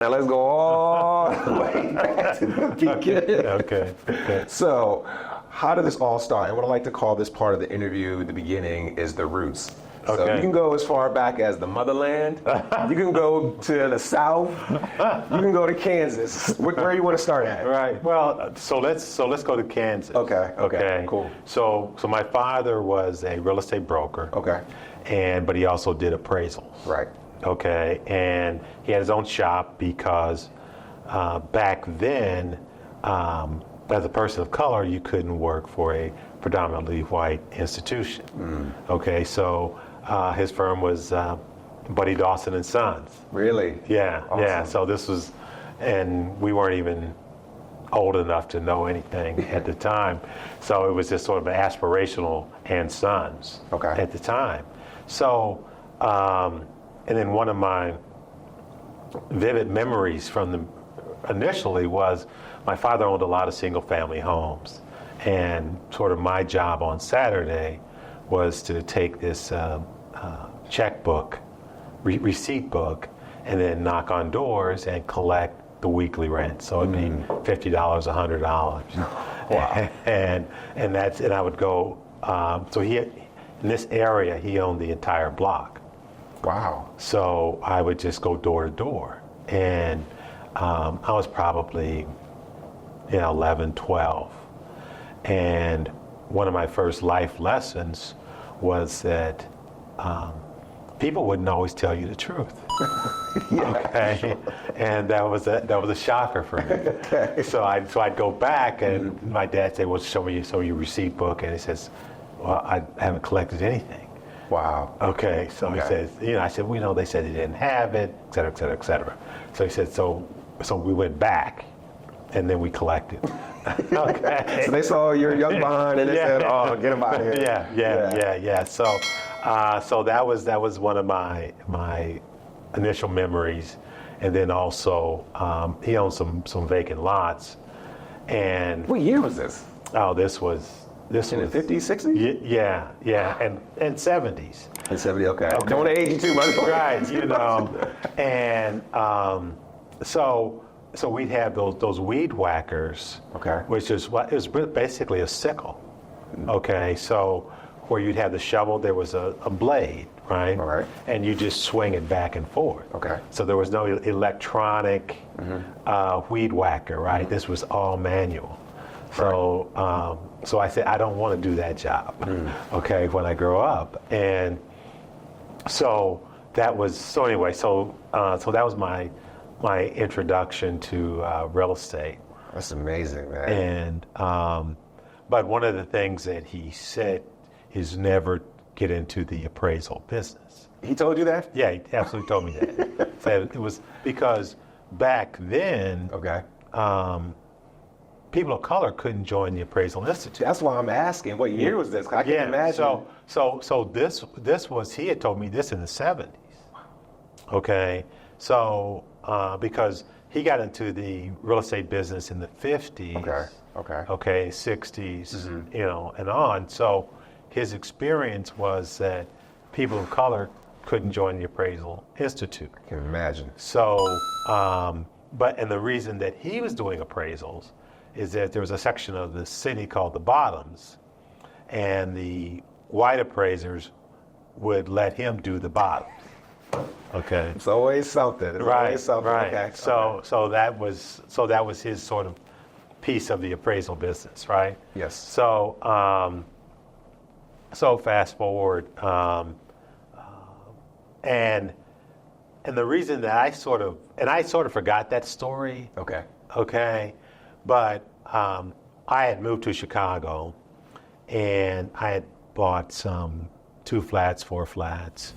Now let's go all the way back to the beginning. Okay. So, how did this all start? And what I like to call this part of the interview, the beginning, is the roots. So Okay. you can go as far back as the motherland. You can go to the South. You can go to Kansas. Where you want to start at? Right. Well, so let's go to Kansas. Okay. Cool. So my father was a real estate broker. Okay. But he also did appraisals. Right. Okay. And he had his own shop because back then, as a person of color, you couldn't work for a predominantly white institution. Okay. So his firm was Buddy Dawson and Sons. Really? Yeah. Awesome. Yeah. So this was, and we weren't even old enough to know anything at the time. So it was just sort of aspirational and Sons at the time. So, and then one of my vivid memories from the initially was my father owned a lot of single family homes, and sort of my job on Saturday was to take this checkbook, receipt book, and then knock on doors and collect the weekly rent. So it'd be $50, $100. Wow. and I would go. So he, in this area, he owned the entire block. Wow. So I would just go door to door, and I was probably 11, 12, and one of my first life lessons was that people wouldn't always tell you the truth. Okay, and that was a shocker for me. Okay. So I'd go back, and my dad said, "Well, show me your receipt book," and he says, "Well, I haven't collected anything." Wow. Okay, so he says, I said, well, they said they didn't have it, et cetera, et cetera, et cetera. So he said, so we went back, and then we collected. Okay. So they saw your young behind, and they said, "Oh, get him out of here." Yeah. So that was one of my initial memories, and then also he owned some vacant lots, and What year was this? this was In the 50s, 60s? Yeah, and 70s. In 70, okay. Don't want to age you too much. Right, and so we'd have those weed whackers, which is it was basically a sickle. Okay, so where you'd have the shovel, there was a blade, right? All right. And you just swing it back and forth. Okay. So there was no electronic weed whacker, right? This was all manual. So I said, I don't want to do that job, okay, when I grow up. And so that was, so that was my introduction to real estate. That's amazing, man. And, but one of the things that he said is never get into the appraisal business. He told you that? Yeah, he absolutely told me that. So it was because back then, people of color couldn't join the Appraisal Institute. That's why I'm asking. What year was this? 'Cause I can't imagine. So this was, he had told me this in the 70s. Okay, so because he got into the real estate business in the 50s. Okay, 60s, and on. So his experience was that people of color couldn't join the Appraisal Institute. I can imagine. So, and the reason that he was doing appraisals is that there was a section of the city called the Bottoms, and the white appraisers would let him do the bottoms. Okay. It's always something. Always something. Right. Okay. So that was his sort of piece of the appraisal business, right? Yes. So fast forward, and the reason that I sort of forgot that story. Okay. But I had moved to Chicago, and I had bought 2 flats, 4 flats,